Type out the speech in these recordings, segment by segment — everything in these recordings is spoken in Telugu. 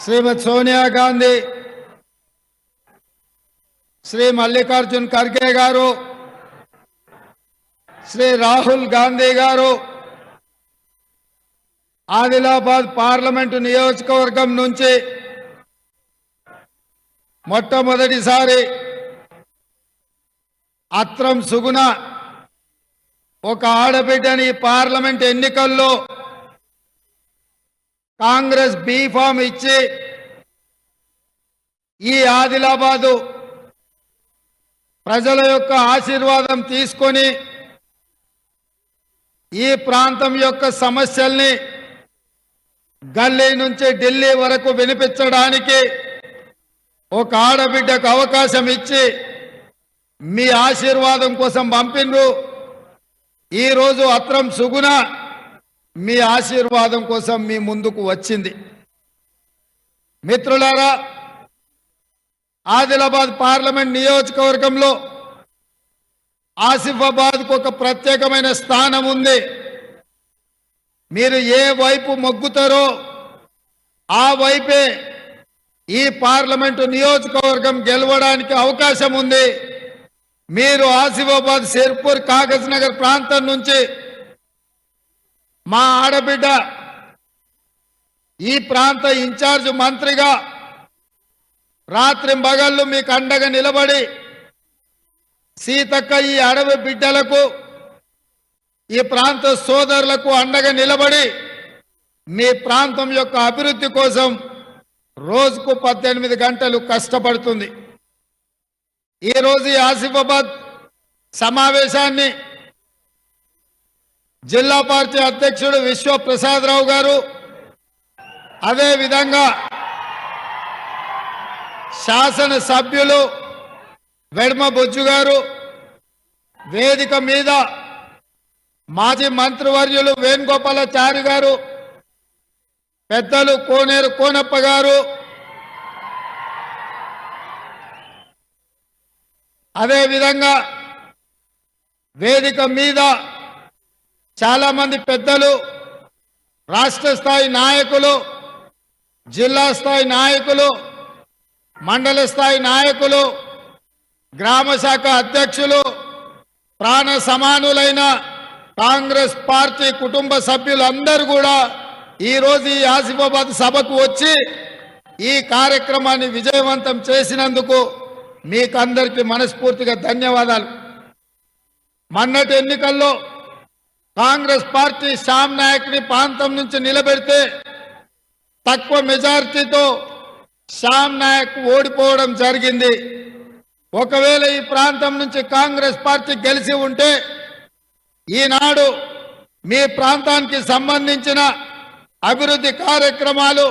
శ్రీమతి సోనియా గాంధీ, శ్రీ మల్లికార్జున్ ఖర్గే గారు, శ్రీ రాహుల్ గాంధీ గారు ఆదిలాబాద్ పార్లమెంటు నియోజకవర్గం నుంచి మొట్టమొదటిసారి అత్రం సుగుణ ఒక ఆడబిడ్డని పార్లమెంట్ ఎన్నికల్లో కాంగ్రెస్ బీఫామ్ ఇచ్చి ఈ ఆదిలాబాదు ప్రజల యొక్క ఆశీర్వాదం తీసుకొని ఈ ప్రాంతం యొక్క సమస్యల్ని గల్లీ నుంచి ఢిల్లీ వరకు వినిపించడానికి ఒక ఆడబిడ్డకు అవకాశం ఇచ్చి మీ ఆశీర్వాదం కోసం పంపిండ్రు. ఈరోజు అత్రం సుగుణ మీ ఆశీర్వాదం కోసం మీ ముందుకు వచ్చింది. మిత్రులారా, ఆదిలాబాద్ పార్లమెంట్ నియోజకవర్గంలో ఆసిఫాబాద్కు ఒక ప్రత్యేకమైన స్థానం ఉంది. మీరు ఏ వైపు మొగ్గుతారో ఆ వైపే ఈ పార్లమెంటు నియోజకవర్గం గెలవడానికి అవకాశం ఉంది. మీరు ఆసిఫాబాద్, సిర్పూర్, కాగజ్ నగర్ ప్రాంతం నుంచి మా ఆడబిడ్డ ఈ ప్రాంత ఇన్ఛార్జ్ మంత్రిగా రాత్రింబగళ్ళు మీకు అండగా నిలబడి సీతక్క ఈ అడవి బిడ్డలకు, ఈ ప్రాంత సోదరులకు అండగా నిలబడి మీ ప్రాంతం యొక్క అభివృద్ధి కోసం రోజుకు 18 గంటలు కష్టపడుతుంది. ఈరోజు ఈ ఆసిఫాబాద్ సమావేశాన్ని జిల్లా పార్టీ అధ్యక్షుడు విశ్వప్రసాదరావు గారు, అదేవిధంగా శాసన సభ్యులు వెడ్మ బొజ్జు గారు, వేదిక మీద మాజీ మంత్రివర్యులు వేణుగోపాలాచారి గారు, పెద్దలు కోనేరు కోనప్ప గారు, అదేవిధంగా వేదిక మీద చాలా మంది పెద్దలు, రాష్ట్ర స్థాయి నాయకులు, జిల్లా స్థాయి నాయకులు, మండల స్థాయి నాయకులు, గ్రామ శాఖ అధ్యక్షులు, ప్రాణ సమానులైన కాంగ్రెస్ పార్టీ కుటుంబ సభ్యులందరూ కూడా ఈరోజు ఈ ఆసిఫాబాద్ సభకు వచ్చి ఈ కార్యక్రమాన్ని విజయవంతం చేసినందుకు మీకందరికీ మనస్ఫూర్తిగా ధన్యవాదాలు. మొన్నటి ఎన్నికల్లో కాంగ్రెస్ పార్టీ శ్యామ్ నాయక్ని ప్రాంతం నుంచి నిలబెడితే తక్కువ మెజారిటీతో శ్యామ్ నాయక్ ఓడిపోవడం జరిగింది. ఒకవేళ ఈ ప్రాంతం నుంచి కాంగ్రెస్ పార్టీ గెలిచి ఉంటే ఈనాడు మీ ప్రాంతానికి సంబంధించిన అభివృద్ధి కార్యక్రమాలు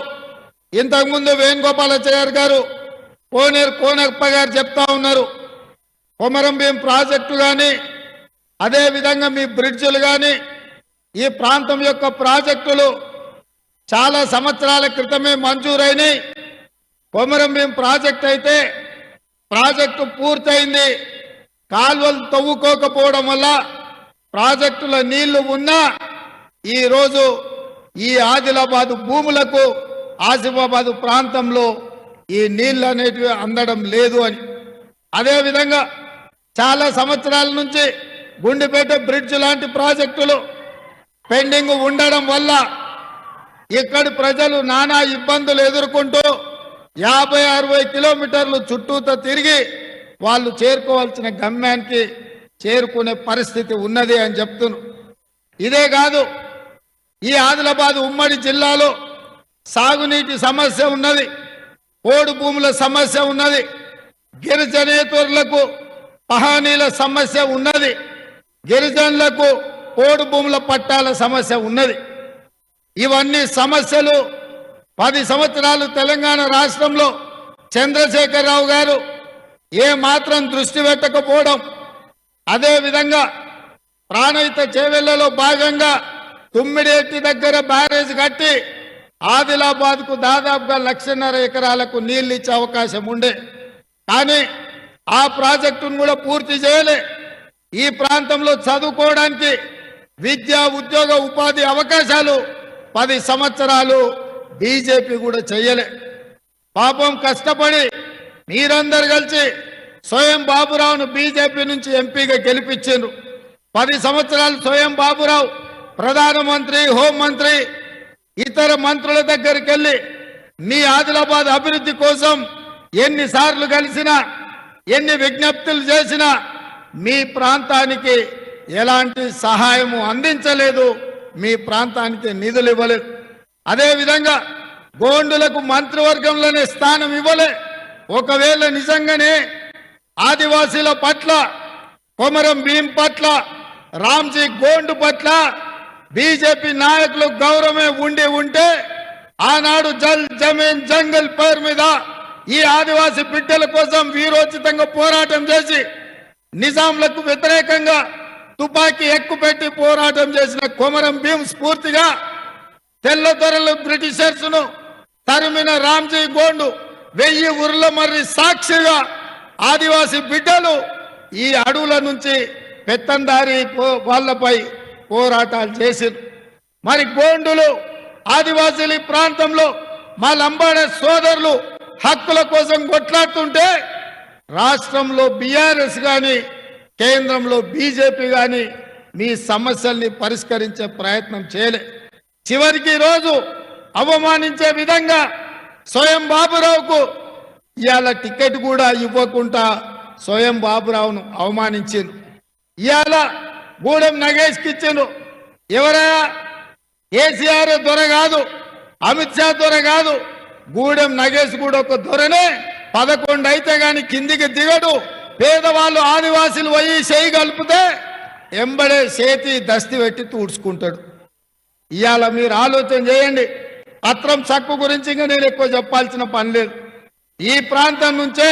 ఇంతకుముందు వేణుగోపాలాచారి గారు, కోనేరు కోనప్ప గారు చెప్తా ఉన్నారు. కొమరంభీం ప్రాజెక్టు కానీ, అదేవిధంగా మీ బ్రిడ్జులు కానీ, ఈ ప్రాంతం యొక్క ప్రాజెక్టులు చాలా సంవత్సరాల క్రితమే మంజూరైనాయి. కొమరంభీం ప్రాజెక్ట్ అయితే ప్రాజెక్టు పూర్తయింది. కాల్వలు తవ్వుకోకపోవడం వల్ల ప్రాజెక్టుల నీళ్లు ఉన్నా ఈరోజు ఈ ఆదిలాబాదు భూములకు, ఆసిఫాబాదు ప్రాంతంలో ఈ నీళ్లు అనేటివి అందడం లేదు అని. అదేవిధంగా చాలా సంవత్సరాల నుంచి గుండిపేట బ్రిడ్జ్ లాంటి ప్రాజెక్టులు పెండింగ్ ఉండడం వల్ల ఇక్కడి ప్రజలు నానా ఇబ్బందులు ఎదుర్కొంటూ 50-60 కిలోమీటర్లు చుట్టూతో తిరిగి వాళ్ళు చేరుకోవాల్సిన గమ్యానికి చేరుకునే పరిస్థితి ఉన్నది అని చెప్తున్నారు. ఇదే కాదు, ఈ ఆదిలాబాద్ ఉమ్మడి జిల్లాలో సాగునీటి సమస్య ఉన్నది, పోడు భూముల సమస్య ఉన్నది, గిరిజనేతరులకు పహానీల సమస్య ఉన్నది, గిరిజనులకు పోడు భూముల పట్టాల సమస్య ఉన్నది. ఇవన్నీ సమస్యలు 10 సంవత్సరాలు తెలంగాణ రాష్ట్రంలో చంద్రశేఖరరావు గారు ఏ మాత్రం దృష్టి పెట్టకపోవడం, అదేవిధంగా ప్రాణహిత చేవెళ్లలో భాగంగా తుమ్మిడేటి దగ్గర బ్యారేజ్ కట్టి ఆదిలాబాద్కు దాదాపుగా 1.5 ఎకరాలకు నీళ్లు ఇచ్చే అవకాశం ఉండే, కానీ ఆ ప్రాజెక్టును కూడా పూర్తి చేయలే. ఈ ప్రాంతంలో చదువుకోవడానికి విద్యా, ఉద్యోగ, ఉపాధి అవకాశాలు 10 సంవత్సరాలు బీజేపీ కూడా చేయలే. పాపం కష్టపడి మీరందరూ కలిసి స్వయం బాబురావును బీజేపీ నుంచి ఎంపీగా గెలిపించారు. 10 సంవత్సరాలు స్వయం బాబురావు ప్రధానమంత్రి, హోంమంత్రి, ఇతర మంత్రుల దగ్గరికి వెళ్ళి మీ ఆదిలాబాద్ అభివృద్ధి కోసం ఎన్నిసార్లు కలిసినా, ఎన్ని విజ్ఞప్తులు చేసినా మీ ప్రాంతానికి ఎలాంటి సహాయము అందించలేదు, మీ ప్రాంతానికి నిధులు ఇవ్వలేదు. అదేవిధంగా గోండులకు మంత్రివర్గంలోనే స్థానం ఇవ్వలే. ఒకవేళ నిజంగానే ఆదివాసీల పట్ల, కొమరం భీం పట్ల, రామ్జీ గోండు పట్ల బీజేపీ నాయకులు గౌరవమే ఉంటే ఆనాడు జల్ జమీన్ జంగల్ పేరు మీద ఈ ఆదివాసీ బిడ్డల కోసం వీరోచితంగా పోరాటం చేసి నిజాంలకు వ్యతిరేకంగా తుపాకీ ఎక్కుపెట్టి పోరాటం చేసిన కొమరం భీం స్ఫూర్తిగా తెల్లదొరలు బ్రిటిషర్స్ ను తరిమిన రామ్జీ గోండు 1000 ఉర్ల మర్రి సాక్షిగా ఆదివాసీ బిడ్డలు ఈ అడవుల నుంచి పెత్తందారి వాళ్ళపై పోరాటాలు చేశారు. మరి గోండులు ఆదివాసీల ప్రాంతంలో మా లంబాడ సోదరులు హక్కుల కోసం కొట్లాడుతుంటే రాష్ట్రంలో బీఆర్ఎస్ కానీ కేంద్రంలో బీజేపీ కానీ మీ సమస్యల్ని పరిష్కరించే ప్రయత్నం చేయలే. చివరికి రోజు అవమానించే విధంగా స్వయం బాబురావుకు ఇవాళ టికెట్ కూడా ఇవ్వకుండా స్వయం బాబురావును అవమానించింది. ఇవాళ గూడెం నగేష్కి ఇచ్చిండ్రు. ఎవరయ్యా? కేసీఆర్ దొర కాదు, అమిత్ షా దొర కాదు, గూడెం నగేష్ కూడా ఒక దొరనే. 11 అయితే గాని కిందికి దిగడు. పేదవాళ్ళు ఆదివాసీలు పోయి చేయి కలిపితే ఎంబడే చేతి దస్తి పెట్టి తూడ్చుకుంటాడు. ఇవాళ మీరు ఆలోచన చేయండి. పత్రం చక్కు గురించి ఇంకా నేను ఎక్కువ చెప్పాల్సిన పని లేదు. ఈ ప్రాంతం నుంచే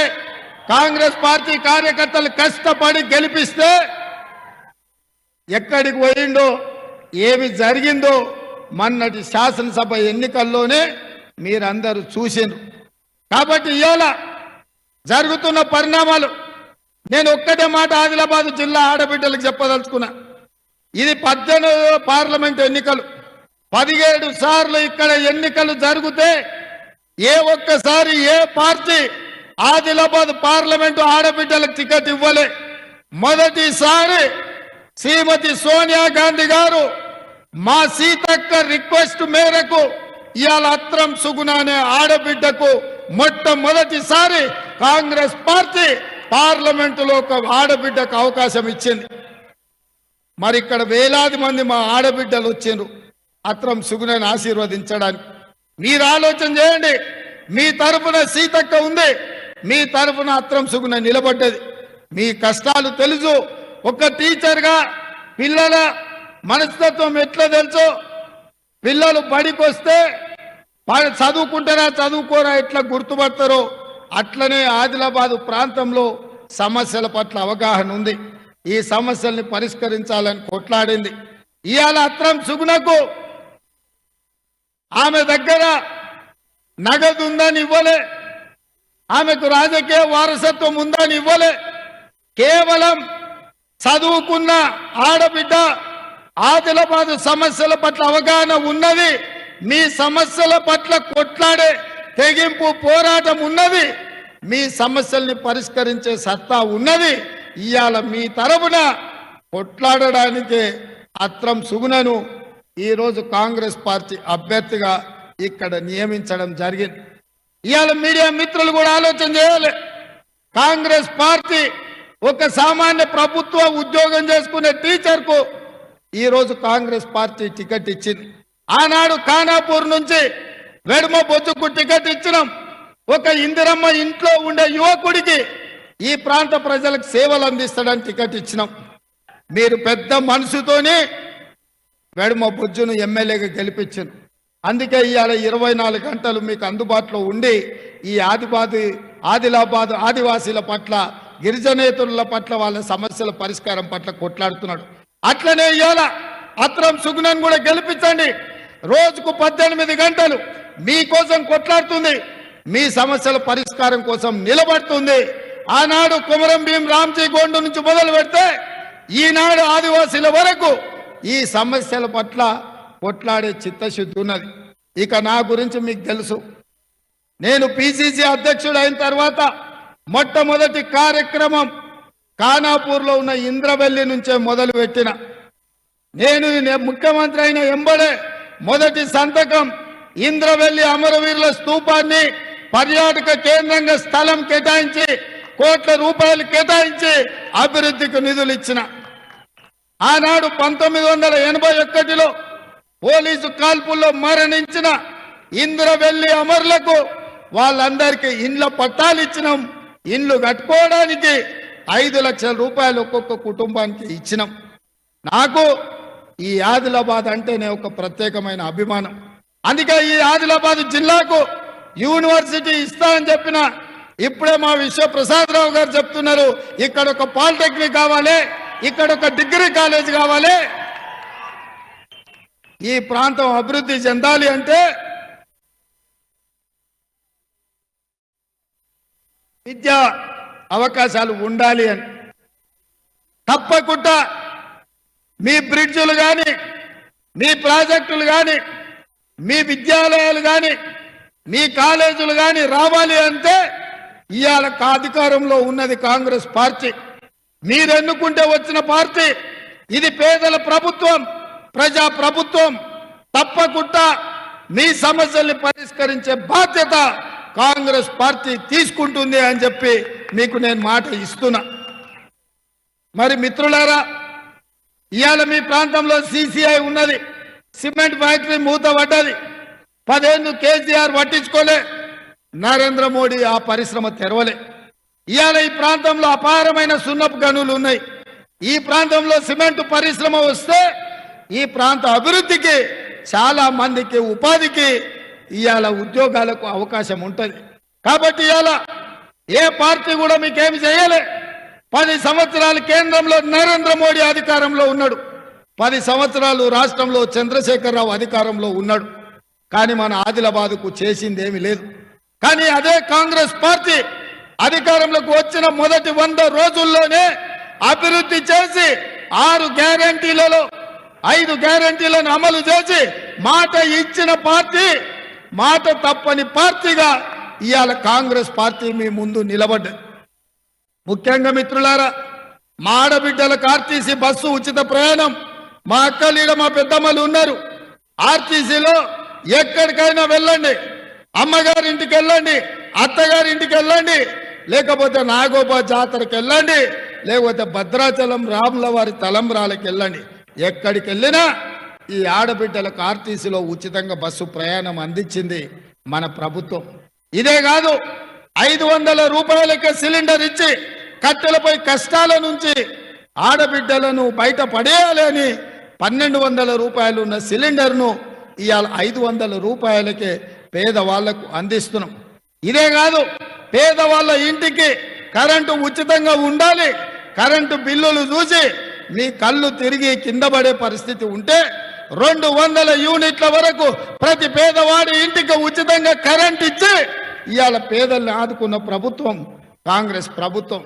కాంగ్రెస్ పార్టీ కార్యకర్తలు కష్టపడి గెలిపిస్తే ఎక్కడికి పోయిండో, ఏమి జరిగిందో మొన్నటి శాసనసభ ఎన్నికల్లోనే మీరందరూ చూసిండ్రు. కాబట్టి ఇవాళ జరుగుతున్న పరిణామాలు నేను ఒక్కటే మాట ఆదిలాబాద్ జిల్లా ఆడబిడ్డలకు చెప్పదలుచుకున్నా. ఇది 18వ పార్లమెంట్ ఎన్నికలు. 17 సార్లు ఇక్కడ ఎన్నికలు జరిగితే ఏ ఒక్కసారి ఏ పార్టీ ఆదిలాబాద్ పార్లమెంటు ఆడబిడ్డలకు టికెట్ ఇవ్వలే. మొదటిసారి శ్రీమతి సోనియా గాంధీ గారు మా సీతక్క రిక్వెస్ట్ మేరకు ఇవాళ అత్రం సుగుణ అనే ఆడబిడ్డకు మొట్టమొదటిసారి కాంగ్రెస్ పార్టీ పార్లమెంటులో ఒక ఆడబిడ్డకు అవకాశం ఇచ్చింది. మరి ఇక్కడ వేలాది మంది మా ఆడబిడ్డలు వచ్చిండ్రు అత్రం సుగుణని ఆశీర్వదించడానికి. మీరు ఆలోచన చేయండి. మీ తరఫున సీతక్క ఉంది, మీ తరఫున అత్రం సుగుణ నిలబడ్డది. మీ కష్టాలు తెలుసు. ఒక టీచర్గా పిల్లల మనస్తత్వం ఎట్లా తెలుసో, పిల్లలు బడికి వస్తే చదువుకుంటారా చదువుకోరా ఎట్లా గుర్తుపడతారో అట్లనే ఆదిలాబాదు ప్రాంతంలో సమస్యల పట్ల అవగాహన ఉంది. ఈ సమస్యల్ని పరిష్కరించాలని కొట్లాడింది. ఇవాళ అత్రం సుగుణకు ఆమె దగ్గర నగదు ఉందని ఇవ్వలే, ఆమెకు రాజకీయ వారసత్వం ఉందని ఇవ్వలే. కేవలం చదువుకున్న ఆడబిడ్డ ఆదిలాబాదు సమస్యల పట్ల అవగాహన ఉన్నది, మీ సమస్యల పట్ల కొట్లాడే తెగింపు పోరాటం ఉన్నది, మీ సమస్యల్ని పరిష్కరించే సత్తా ఉన్నది. ఇవాళ మీ తరపున కొట్లాడడానికి అత్రం సుగుణను ఈరోజు కాంగ్రెస్ పార్టీ అభ్యర్థిగా ఇక్కడ నియమించడం జరిగింది. ఇవాళ మీడియా మిత్రులు కూడా ఆలోచన చేయాలి. కాంగ్రెస్ పార్టీ ఒక సామాన్య ప్రభుత్వ ఉద్యోగం చేసుకునే టీచర్కు ఈరోజు కాంగ్రెస్ పార్టీ టికెట్ ఇచ్చింది. ఆనాడు ఖానాపూర్ నుంచి వెడమ బొజ్జుకు టికెట్ ఇచ్చినాం. ఒక ఇందిరమ్మ ఇంట్లో ఉండే యువకుడికి ఈ ప్రాంత ప్రజలకు సేవలు అందిస్తాడని టికెట్ ఇచ్చినాం. మీరు పెద్ద మనసుతోనే వెడమ బొజ్జును ఎమ్మెల్యేగా గెలిపించారు. అందుకే ఇవాళ 24 గంటలు మీకు అందుబాటులో ఉండి ఈ ఆదిలాబాద్ ఆదివాసీల పట్ల, గిరిజనేతరుల పట్ల, వాళ్ళ సమస్యల పరిష్కారం పట్ల కొట్లాడుతున్నాడు. అట్లనే ఇవాళ అత్రం సుగుణను కూడా గెలిపించండి. రోజుకు 18 గంటలు మీకోసం కొట్లాడుతుంది, మీ సమస్యల పరిష్కారం కోసం నిలబడుతుంది. ఆనాడు కొమరం భీం రామ్జీ గోండు నుంచి మొదలు పెడితే ఈనాడు ఆదివాసీల వరకు ఈ సమస్యల పట్ల కొట్లాడే చిత్తశుద్ధి ఉన్నది. ఇక నా గురించి మీకు తెలుసు. నేను పిసిసి అధ్యక్షుడు అయిన తర్వాత మొట్టమొదటి కార్యక్రమం ఖానాపూర్లో ఉన్న ఇంద్రవెల్లి నుంచే మొదలు పెట్టిన. నేను ముఖ్యమంత్రి అయిన ఎంబడే మొదటి సంతకం ఇంద్రవెల్లి అమరవీరుల స్తూపాన్ని పర్యాటక కేంద్రంగా స్థలం కేటాయించి కోట్ల రూపాయలు కేటాయించి అభివృద్ధికి నిధులు ఇచ్చిన. ఆనాడు 1981లో పోలీసు కాల్పుల్లో మరణించిన ఇంద్రవెల్లి అమరులకు వాళ్ళందరికీ ఇండ్ల పట్టాలు ఇచ్చినాం. ఇండ్లు కట్టుకోవడానికి 5 లక్షల రూపాయలు ఒక్కొక్క కుటుంబానికి ఇచ్చినాం. నాకు ఈ ఆదిలాబాద్ అంటేనే ఒక ప్రత్యేకమైన అభిమానం. అందుకే ఈ ఆదిలాబాద్ జిల్లాకు యూనివర్సిటీ ఇస్తా అని చెప్పిన. ఇప్పుడే మా విశ్వప్రసాదరావు గారు చెప్తున్నారు, ఇక్కడ ఒక పాలిటెక్నిక్ కావాలి, ఇక్కడ ఒక డిగ్రీ కాలేజ్ కావాలి. ఈ ప్రాంతం అభివృద్ధి చెందాలి అంటే విద్యా అవకాశాలు ఉండాలి అని. తప్పకుండా మీ బ్రిడ్జులు కానీ, మీ ప్రాజెక్టులు కానీ, మీ విద్యాలయాలు కానీ, మీ కాలేజీలు కానీ రావాలి అంటే ఇవాళ అధికారంలో ఉన్నది కాంగ్రెస్ పార్టీ. మీరు ఎన్నుకుంటే వచ్చిన పార్టీ. ఇది పేదల ప్రభుత్వం, ప్రజా ప్రభుత్వం. తప్పకుండా మీ సమస్యల్ని పరిష్కరించే బాధ్యత కాంగ్రెస్ పార్టీ తీసుకుంటుంది అని చెప్పి మీకు నేను మాట ఇస్తున్నా. మరి మిత్రులారా, ఇవాళ మీ ప్రాంతంలో సిసిఐ ఉన్నది, సిమెంట్ ఫ్యాక్టరీ మూత పడ్డది. 10 ఏళ్ళు కేసీఆర్ పట్టించుకోలే, నరేంద్ర మోడీ ఆ పరిశ్రమ తెరవలే. ఇవాళ ఈ ప్రాంతంలో అపారమైన సున్నపు గనులు ఉన్నాయి. ఈ ప్రాంతంలో సిమెంట్ పరిశ్రమ వస్తే ఈ ప్రాంత అభివృద్ధికి, చాలా మందికి ఉపాధికి, ఇవాళ ఉద్యోగాలకు అవకాశం ఉంటుంది. కాబట్టి ఇవాళ ఏ పార్టీ కూడా మీకేమి చేయలే. 10 సంవత్సరాలు కేంద్రంలో నరేంద్ర మోడీ అధికారంలో ఉన్నాడు, 10 సంవత్సరాలు రాష్ట్రంలో చంద్రశేఖరరావు అధికారంలో ఉన్నాడు. కానీ మన ఆదిలాబాద్కు చేసింది ఏమీ లేదు. కానీ అదే కాంగ్రెస్ పార్టీ అధికారంలోకి వచ్చిన మొదటి 100 రోజుల్లోనే అభివృద్ధి చేసి 6 గ్యారంటీలలో 5 గ్యారంటీలను అమలు చేసి మాట ఇచ్చిన పార్టీ, మాట తప్పని పార్టీగా ఇవాళ కాంగ్రెస్ పార్టీ మీ ముందు నిలబడ్డది. ముఖ్యంగా మిత్రులారా, మా ఆడబిడ్డలకు ఆర్టీసీ బస్సు ఉచిత ప్రయాణం. మా అక్కలీడ మా పెద్దమ్మలు ఉన్నారు. ఆర్టీసీలో ఎక్కడికైనా వెళ్ళండి, అమ్మగారింటికి వెళ్ళండి, అత్తగారింటికి వెళ్ళండి, లేకపోతే నాగోబా జాతరకి వెళ్ళండి, లేకపోతే భద్రాచలం రాముల వారి తలంబ్రాలకు వెళ్ళండి. ఎక్కడికి వెళ్ళినా ఈ ఆడబిడ్డలకు ఆర్టీసీలో ఉచితంగా బస్సు ప్రయాణం అందించింది మన ప్రభుత్వం. ఇదే కాదు, 500 రూపాయలకే సిలిండర్ ఇచ్చి కట్టెలపై కష్టాల నుంచి ఆడబిడ్డలను బయట పడేయాలి అని 1200 రూపాయలు ఉన్న సిలిండర్ను ఇవాళ 500 రూపాయలకే పేదవాళ్లకు అందిస్తున్నాం. ఇదే కాదు, పేదవాళ్ళ ఇంటికి కరెంటు ఉచితంగా ఉండాలి. కరెంటు బిల్లులు చూసి మీ కళ్ళు తిరిగి కింద పడే పరిస్థితి ఉంటే 200 యూనిట్ల వరకు ప్రతి పేదవాడి ఇంటికి ఉచితంగా కరెంట్ ఇచ్చి ఇవాళ పేదల్ని ఆదుకున్న ప్రభుత్వం కాంగ్రెస్ ప్రభుత్వం.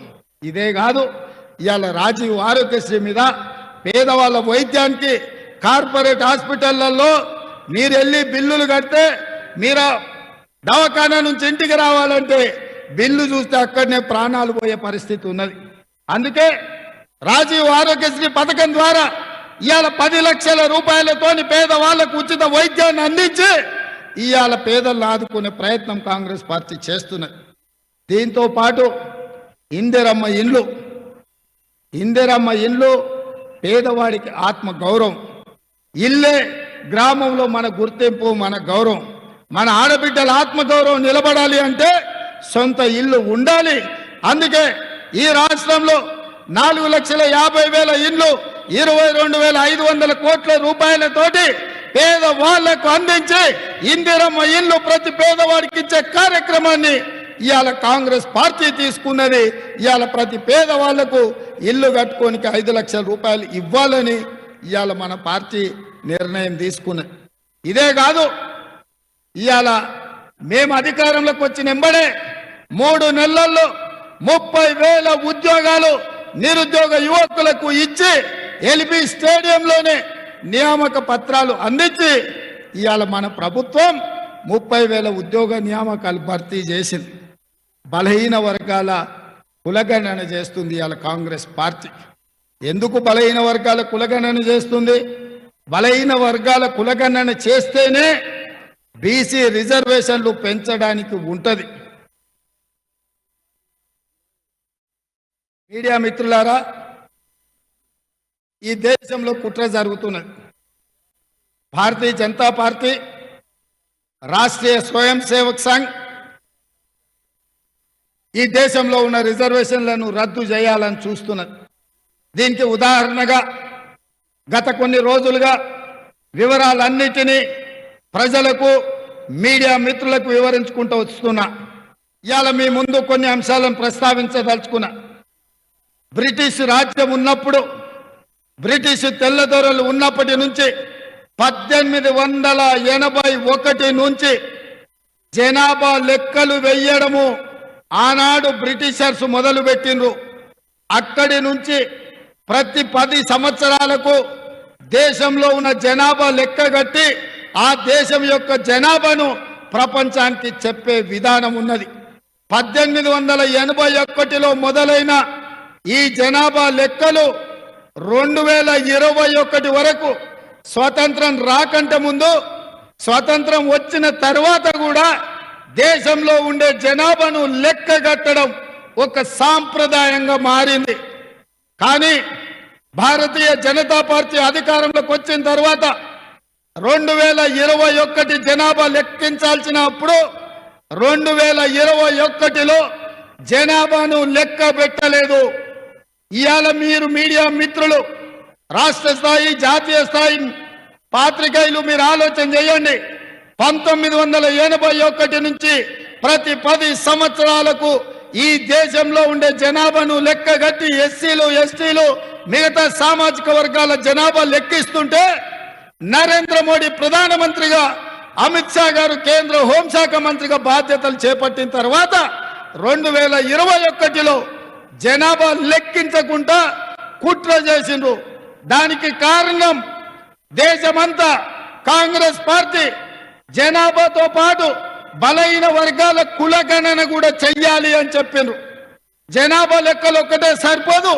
ఇదే కాదు, ఇవాళ రాజీవ్ ఆరోగ్యశ్రీ మీద పేదవాళ్ళ వైద్యానికి కార్పొరేట్ హాస్పిటళ్లలో మీరు వెళ్ళి బిల్లులు కడితే, మీరు దవాఖానా నుంచి ఇంటికి రావాలంటే బిల్లు చూస్తే అక్కడనే ప్రాణాలు పోయే పరిస్థితి ఉన్నది. అందుకే రాజీవ్ ఆరోగ్యశ్రీ పథకం ద్వారా ఇవాళ 10 లక్షల రూపాయలతోని పేదవాళ్లకు ఉచిత వైద్యాన్ని అందించి ఇవాళ పేదలను ఆదుకునే ప్రయత్నం కాంగ్రెస్ పార్టీ చేస్తున్నది. దీంతో పాటు ఇందిరమ్మ ఇండ్లు పేదవాడికి ఆత్మ గౌరవం. ఇల్లే గ్రామంలో మన గుర్తింపు, మన గౌరవం. మన ఆడబిడ్డల ఆత్మగౌరవం నిలబడాలి అంటే సొంత ఇల్లు ఉండాలి. అందుకే ఈ రాష్ట్రంలో 4,50,000 ఇండ్లు 22,500 కోట్ల రూపాయలతోటి పేదవాళ్లకు అందించి ఇందిరమ్మ ఇల్లు ప్రతి పేదవాడికి ఇచ్చే కార్యక్రమాన్ని ఇవాళ కాంగ్రెస్ పార్టీ తీసుకున్నది. ఇవాళ ప్రతి పేదవాళ్లకు ఇల్లు కట్టుకోనికి 5 లక్షల రూపాయలు ఇవ్వాలని ఇవాళ మన పార్టీ నిర్ణయం తీసుకున్నది. ఇదే కాదు, ఇవాళ మేము అధికారంలోకి వచ్చిన ఎంబడే 3 నెలల్లో 30,000 ఉద్యోగాలు నిరుద్యోగ యువకులకు ఇచ్చి ఎల్బీ స్టేడియంలోనే నియామక పత్రాలు అందించి ఇవాళ మన ప్రభుత్వం 30,000 ఉద్యోగ నియామకాలు భర్తీ చేసింది. బలహీన వర్గాల కులగణన చేస్తుంది ఇవాళ కాంగ్రెస్ పార్టీ. ఎందుకు బలహీన వర్గాల కులగణన చేస్తుంది? బలహీన వర్గాల కులగణన చేస్తేనే బీసీ రిజర్వేషన్లు పెంచడానికి ఉంటది. మీడియా మిత్రులారా, ఈ దేశంలో కుట్ర జరుగుతున్నది. భారతీయ జనతా పార్టీ, రాష్ట్రీయ స్వయం సేవక్ సంఘ్ ఈ దేశంలో ఉన్న రిజర్వేషన్లను రద్దు చేయాలని చూస్తున్నది. దీనికి ఉదాహరణగా గత కొన్ని రోజులుగా వివరాలన్నిటినీ ప్రజలకు, మీడియా మిత్రులకు వివరించుకుంటూ వస్తున్నా. ఇవాళ మీ ముందు కొన్ని అంశాలను ప్రస్తావించదలుచుకున్నా. బ్రిటిష్ రాజ్యం ఉన్నప్పుడు, బ్రిటిష్ తెల్లదొరలు ఉన్నప్పటి నుంచి 1881 నుంచి జనాభా లెక్కలు వెయ్యడము ఆనాడు బ్రిటిషర్స్ మొదలుపెట్టిండ్రు. అక్కడి నుంచి ప్రతి 10 సంవత్సరాలకు దేశంలో ఉన్న జనాభా లెక్క కట్టి ఆ దేశం యొక్క జనాభాను ప్రపంచానికి చెప్పే విధానం ఉన్నది. 1881లో మొదలైన ఈ జనాభా లెక్కలు 2021 వరకు, స్వతంత్రం రాకంటే ముందు, స్వతంత్రం వచ్చిన తర్వాత కూడా దేశంలో ఉండే జనాభాను లెక్క కట్టడం ఒక సాంప్రదాయంగా మారింది. కానీ భారతీయ జనతా పార్టీ అధికారంలోకి వచ్చిన తర్వాత 2021 జనాభా లెక్కించాల్సినప్పుడు 2021లో జనాభాను లెక్క పెట్టలేదు. ఇవాళ మీరు మీడియా మిత్రులు, రాష్ట్ర స్థాయి, జాతీయ స్థాయి పాత్రికేయులు మీరు ఆలోచన చేయండి. 1981 నుంచి ప్రతి 10 సంవత్సరాలకు ఈ దేశంలో ఉండే జనాభాను లెక్కగట్టి ఎస్సీలు, ఎస్టీలు, మిగతా సామాజిక వర్గాల జనాభా లెక్కిస్తుంటే నరేంద్ర మోడీ ప్రధానమంత్రిగా, అమిత్ షా గారు కేంద్ర హోంశాఖ మంత్రిగా బాధ్యతలు చేపట్టిన తర్వాత 2021లో జనాభా లెక్కించకుండా కుట్ర చేసిండ్రు. దానికి కారణం దేశమంతా కాంగ్రెస్ పార్టీ జనాభాతో పాటు బలహీన వర్గాల కులగణన కూడా చెయ్యాలి అని చెప్పిండ్రు. జనాభా లెక్కలు ఒక్కటే సరిపోదు,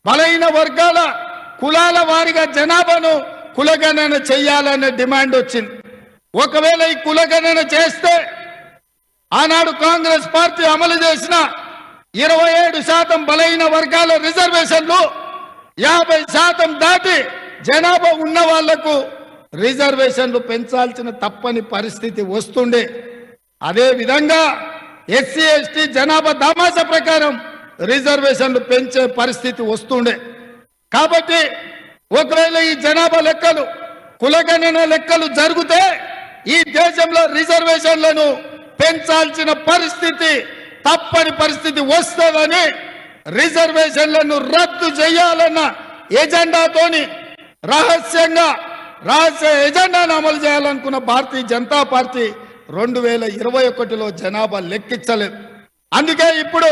బలహీన వర్గాల కులాల వారిగా జనాభాను కులగణన చెయ్యాలనే డిమాండ్ వచ్చింది. ఒకవేళ ఈ కులగణన చేస్తే ఆనాడు కాంగ్రెస్ పార్టీ అమలు చేసిన 27% బలహీన వర్గాల రిజర్వేషన్లు 50% దాటి జనాభా ఉన్న వాళ్లకు రిజర్వేషన్లు పెంచాల్సిన తప్పని పరిస్థితి వస్తుండే. అదే విధంగా ఎస్సీ, ఎస్టీ జనాభా దామాస ప్రకారం రిజర్వేషన్లు పెంచే పరిస్థితి వస్తుండే. కాబట్టి ఒకవేళ ఈ జనాభా లెక్కలు, కులగణన లెక్కలు జరిగితే ఈ దేశంలో రిజర్వేషన్లను పెంచాల్సిన పరిస్థితి, తప్పని పరిస్థితి వస్తుందని రిజర్వేషన్లను రద్దు చేయాలన్న ఎజెండాతోని రహస్య ఎజెండాను అమలు చేయాలనుకున్న భారతీయ జనతా పార్టీ 2021లో జనాభా లెక్కించలేదు. అందుకే ఇప్పుడు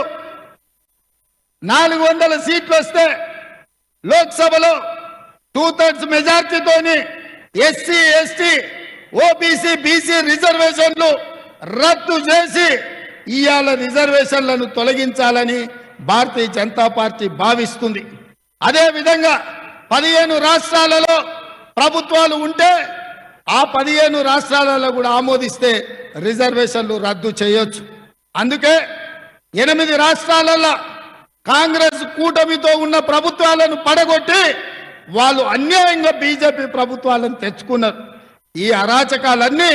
400 సీట్లు వస్తే లోక్సభలో 2/3 మెజార్టీతోని ఎస్సీ, ఎస్టీ, ఓబీసీ, బీసీ రిజర్వేషన్లు రద్దు చేసి ఇవాళ రిజర్వేషన్లను తొలగించాలని భారతీయ జనతా పార్టీ భావిస్తుంది. అదే విధంగా 15 రాష్ట్రాలలో ప్రభుత్వాలు ఉంటే ఆ 15 రాష్ట్రాలలో కూడా ఆమోదిస్తే రిజర్వేషన్లు రద్దు చేయొచ్చు. అందుకే 8 రాష్ట్రాలలో కాంగ్రెస్ కూటమితో ఉన్న ప్రభుత్వాలను పడగొట్టి వాళ్ళు అన్యాయంగా బీజేపీ ప్రభుత్వాలను తెచ్చుకున్నారు. ఈ అరాచకాలన్నీ,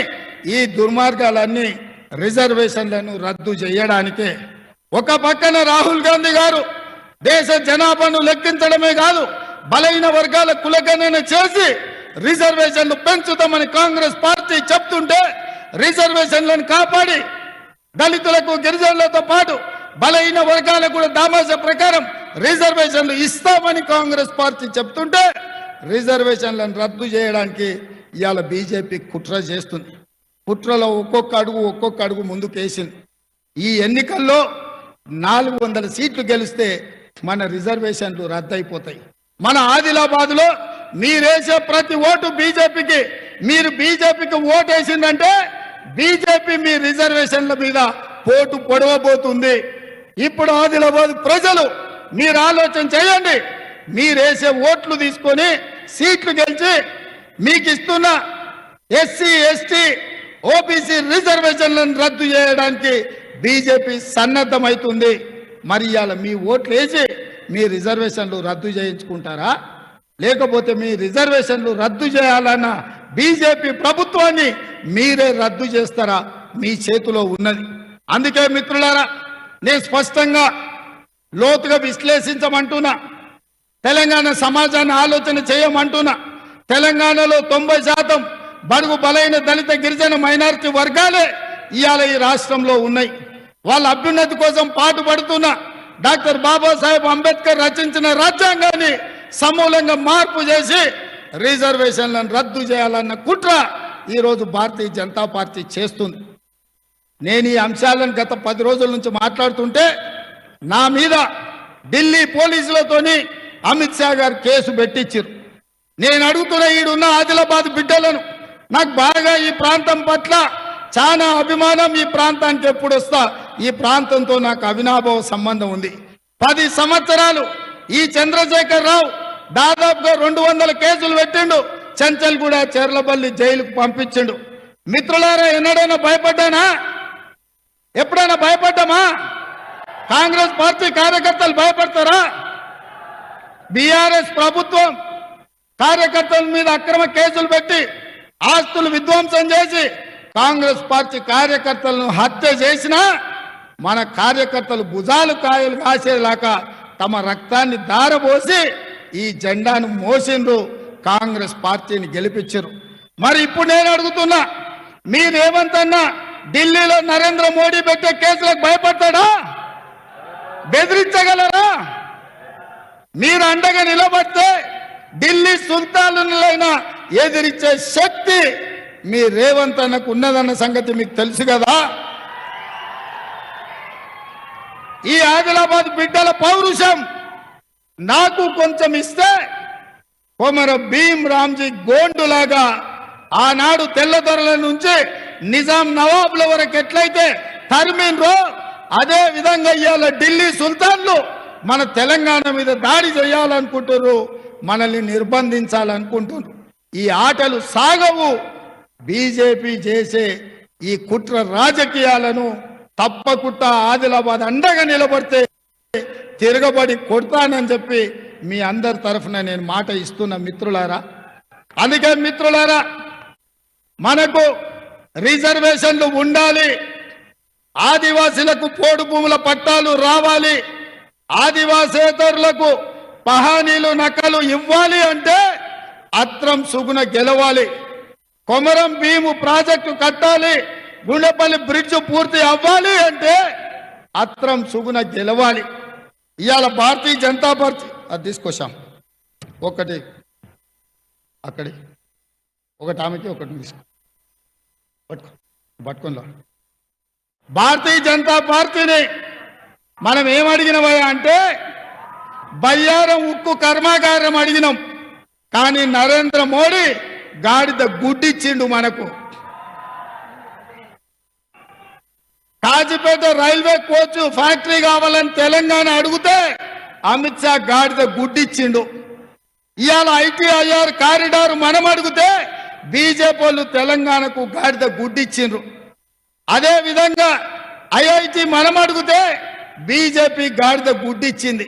ఈ దుర్మార్గాలన్నీ రిజర్వేషన్లను రద్దు చేయడానికే. ఒక పక్కన రాహుల్ గాంధీ గారు దేశ జనాభాను లెక్కించడమే కాదు, బలహీన వర్గాల కులగణన చేసి రిజర్వేషన్లు పెంచుతామని కాంగ్రెస్ పార్టీ చెప్తుంటే, రిజర్వేషన్లను కాపాడి దళితులకు, గిరిజనులతో పాటు బలహీన వర్గాలకు కూడా దామాష ప్రకారం రిజర్వేషన్లు ఇస్తామని కాంగ్రెస్ పార్టీ చెప్తుంటే రిజర్వేషన్లను రద్దు చేయడానికి ఇవాళ బీజేపీ కుట్ర చేస్తుంది. కుట్రలో ఒక్కొక్క అడుగు ముందుకేసింది. ఈ ఎన్నికల్లో 400 సీట్లు గెలిస్తే మన రిజర్వేషన్లు రద్దయిపోతాయి. మన ఆదిలాబాద్లో మీరేసే ప్రతి ఓటు బీజేపీకి, మీరు బీజేపీకి ఓటేసిందంటే బీజేపీ మీ రిజర్వేషన్ల మీద పోటు పొడవబోతుంది. ఇప్పుడు ఆదిలాబాద్ ప్రజలు మీరు ఆలోచన చేయండి. మీరేసే ఓట్లు తీసుకొని సీట్లు గెలిచి మీకు ఇస్తున్న ఎస్సీ ఎస్టీ ఓబీసీ రిజర్వేషన్లను రద్దు చేయడానికి బీజేపీ సన్నద్ధమవుతుంది. మరి ఇవాళ మీ ఓట్లు వేసి మీ రిజర్వేషన్లు రద్దు చేయించుకుంటారా, లేకపోతే మీ రిజర్వేషన్లు రద్దు చేయాలన్న బీజేపీ ప్రభుత్వాన్ని మీరే రద్దు చేస్తారా? మీ చేతిలో ఉన్నది. అందుకే మిత్రులారా, నేను స్పష్టంగా లోతుగా విశ్లేషించమంటున్నా. తెలంగాణ సమాజాన్ని ఆలోచన చేయమంటున్నా. తెలంగాణలో 90% బడుగు బలైన దళిత గిరిజన మైనారిటీ వర్గాలే ఇవాళ ఈ రాష్ట్రంలో ఉన్నాయి. వాళ్ళ అభ్యున్నతి కోసం పాటుపడుతున్న డాక్టర్ బాబాసాహెబ్ అంబేద్కర్ రచించిన రాజ్యాంగాన్ని సమూలంగా మార్పు చేసి రిజర్వేషన్లను రద్దు చేయాలన్న కుట్ర ఈరోజు భారతీయ జనతా పార్టీ చేస్తుంది. నేను ఈ అంశాలను గత 10 రోజుల నుంచి మాట్లాడుతుంటే నా మీద ఢిల్లీ పోలీసులతోని అమిత్ షా గారు కేసు పెట్టించారు. నేను అడుగుతున్న ఈడున్న ఆదిలాబాద్ బిడ్డలను, నాకు బాగా ఈ ప్రాంతం పట్ల చాలా అభిమానం. ఈ ప్రాంతానికి ఎప్పుడు వస్తా, ఈ ప్రాంతంతో నాకు అవినాభావ సంబంధం ఉంది. 10 సంవత్సరాలు ఈ చంద్రశేఖర్ రావు దాదాపుగా 200 కేసులు పెట్టిండు. చెంచల్గూడ చెర్లపల్లి జైలుకు పంపించిండు. మిత్రులారా, ఎన్నడైనా భయపడ్డానా? ఎప్పుడైనా భయపడ్డామా? కాంగ్రెస్ పార్టీ కార్యకర్తలు భయపడతారా? బీఆర్ఎస్ ప్రభుత్వం కార్యకర్తల మీద అక్రమ కేసులు పెట్టి ఆస్తులు విధ్వంసం చేసి కాంగ్రెస్ పార్టీ కార్యకర్తలను హత్య చేసినా మన కార్యకర్తలు భుజాలు కాయలు కాసేలాగా తమ రక్తాన్ని దారబోసి ఈ జెండాను మోసిండ్రు, కాంగ్రెస్ పార్టీని గెలిపించారు. మరి ఇప్పుడు నేను అడుగుతున్నా, మీరేమంతన్నా ఢిల్లీలో నరేంద్ర మోడీ పెట్టే కేసులకు భయపడతాడా? బెదిరించగలరా? మీరు అండగా నిలబడితే ఢిల్లీ సుల్తానులైనా ఎదిరించే శక్తి మీ రేవంత్ అన్నకు ఉన్నదన్న సంగతి మీకు తెలుసు కదా. ఈ ఆదిలాబాద్ బిడ్డల పౌరుషం నాకు కొంచెం ఇస్తే కొమర భీం రామ్జీ గోండులాగా ఆనాడు తెల్లదొరల నుంచి నిజాం నవాబుల వరకు ఎట్లయితే తరిమిన్రో అదే విధంగా ఇవాళ ఢిల్లీ సుల్తాన్లు మన తెలంగాణ మీద దాడి చేయాలనుకుంటున్నారు, మనల్ని నిర్బంధించాలనుకుంటున్నారు. ఈ ఆటలు సాగవు. బీజేపీ చేసే ఈ కుట్ర రాజకీయాలను తప్పకుండా ఆదిలాబాద్ అండగా నిలబడితే తిరగబడి కొడతానని చెప్పి మీ అందరి తరఫున నేను మాట ఇస్తున్న మిత్రులారా. అందుకే మిత్రులారా, మనకు రిజర్వేషన్లు ఉండాలి, ఆదివాసీలకు పోడు భూముల పట్టాలు రావాలి, ఆదివాసేతరులకు పహానీలు నకలు ఇవ్వాలి అంటే అత్రం సుగుణ గెలవాలి, కొమరం భీము ప్రాజెక్టు కట్టాలి, గుండెపల్లి బ్రిడ్జ్ పూర్తి అవ్వాలి అంటే అత్రం సుగుణ గెలవాలి. ఇవాళ భారతీయ జనతా పార్టీ అది తీసుకొచ్చాం. ఒకటి అక్కడి ఒకటి ఆమెకి ఒకటి తీసుకో పట్టుకుందాం. భారతీయ జనతా పార్టీని మనం ఏమడిగినవా అంటే బయ్యారం ఉక్కు కర్మాగారం అడిగినాం. కానీ నరేంద్ర మోడీ గాడిద గుడ్డిచ్చిండు మనకు. కాజీపేట రైల్వే కోచ్ ఫ్యాక్టరీ కావాలని తెలంగాణ అడిగితే అమిత్ షా గాడిద గుడ్డిచ్చిండు. ఇవాళ ఐటీఐఆర్ కారిడార్ మనం అడిగితే బీజేపీ వాళ్ళు తెలంగాణకు గాడిద గుడ్డిచ్చిండ్రు. అదే విధంగా ఐఐటి మనం అడిగితే బీజేపీ గాడిద గుడ్డిచ్చింది.